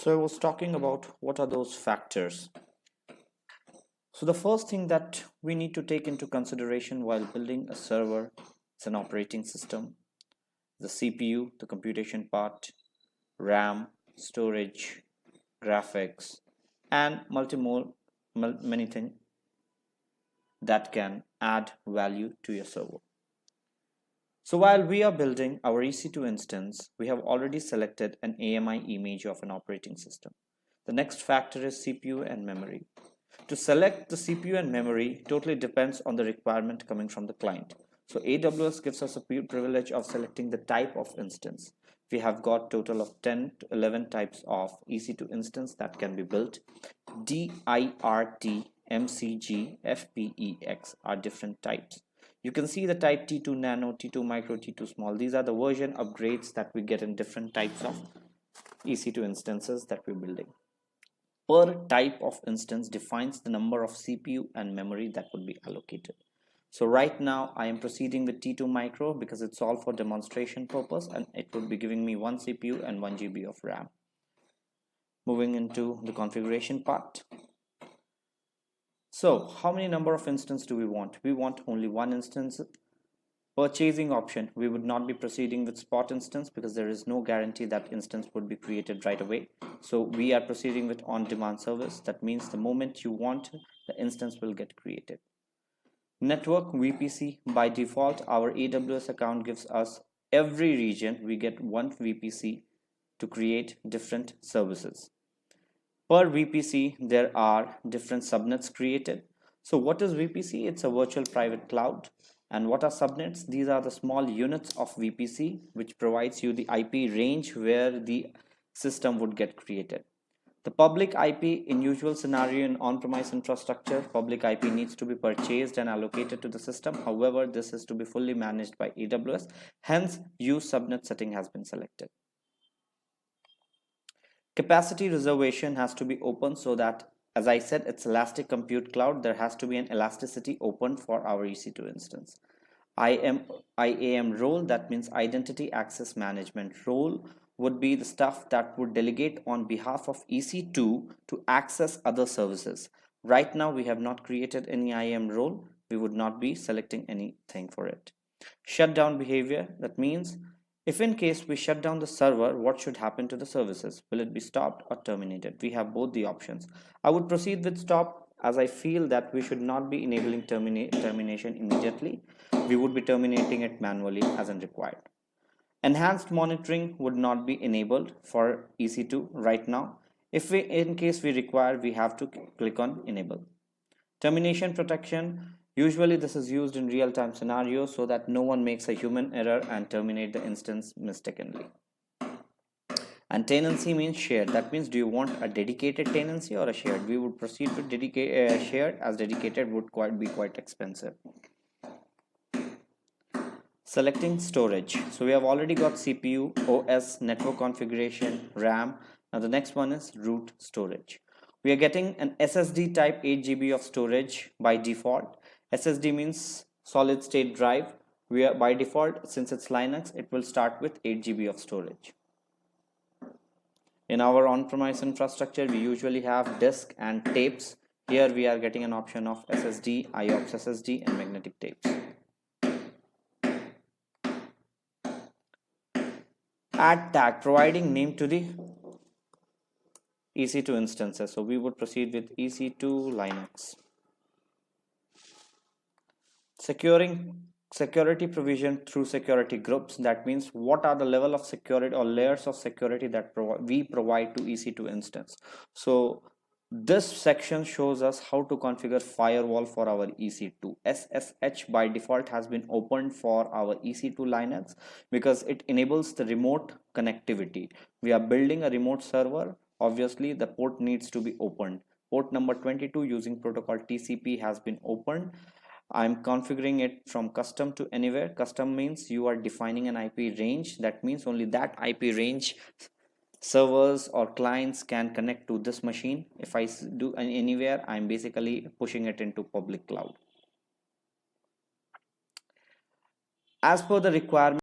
So I was talking about what are those factors. So the first thing that we need to take into consideration while building a server is an operating system, the CPU, the computation part, RAM, storage, graphics, and many things that can add value to your server. So while we are building our EC2 instance, we have already selected an AMI image of an operating system. The next factor is CPU and memory. To select the CPU and memory totally depends on the requirement coming from the client. So AWS gives us a privilege of selecting the type of instance. We have got total of 10 to 11 types of EC2 instance that can be built. DIRT, MCG, FPEX are different types. You can see the type T2 nano, T2 micro, T2 small. These are the version upgrades that we get in different types of EC2 instances that we're building. Per type of instance defines the number of CPU and memory that would be allocated. So right now I am proceeding with T2 micro because it's all for demonstration purpose, and it would be giving me 1 CPU and 1 GB of RAM. Moving into the configuration part. So how many number of instances do we want? We want only one instance. Purchasing option, we would not be proceeding with spot instance because there is no guarantee that instance would be created right away. So we are proceeding with on-demand service. That means the moment you want, the instance will get created. Network VPC, by default our AWS account gives us every region we get one VPC to create different services. Per VPC there are different subnets created. So what is VPC? It's a virtual private cloud. And what are subnets? These are the small units of VPC which provides you the IP range where the system would get created. The public IP, in usual scenario in on-premise infrastructure, public IP needs to be purchased and allocated to the system. However, this is to be fully managed by AWS. Hence, use subnet setting has been selected. Capacity reservation has to be open so that, as I said, it's elastic compute cloud. There has to be an elasticity open for our EC2 instance. IAM role, that means identity access management role, would be the stuff that would delegate on behalf of EC2 to access other services. Right now we have not created any IAM role. We would not be selecting anything for it. Shutdown behavior, that means if in case we shut down the server, what should happen to the services? Will it be stopped or terminated? We have both the options. I would proceed with stop as I feel that we should not be enabling termination immediately. We would be terminating it manually as and required. Enhanced monitoring would not be enabled for EC2 right now. If we, in case we require, we have to click on enable. Termination protection. Usually this is used in real-time scenarios so that no one makes a human error and terminate the instance mistakenly. And tenancy means shared. That means, do you want a dedicated tenancy or a shared? We would proceed with shared, as dedicated would be quite expensive. Selecting storage. So we have already got CPU, OS, network configuration, RAM. Now the next one is root storage. We are getting an SSD type 8 GB of storage by default. SSD means solid state drive. We are by default, since it's Linux, it will start with 8 GB of storage. In our on-premise infrastructure, we usually have disk and tapes. Here we are getting an option of SSD, IOPS SSD, and magnetic tapes. Add tag, providing name to the EC2 instances. So we would proceed with EC2-linux. Security provision through security groups. That means what are the level of security or layers of security that we provide to EC2 instance. So this section shows us how to configure firewall for our EC2. SSH by default has been opened for our EC2-linux because it enables the remote connectivity. We are building a remote server. Obviously the port needs to be opened. Port number 22 using protocol TCP has been opened. I'm configuring it from custom to anywhere. Custom means you are defining an IP range. That means only that IP range servers or clients can connect to this machine. If I do anywhere, I'm basically pushing it into public cloud. As per the requirement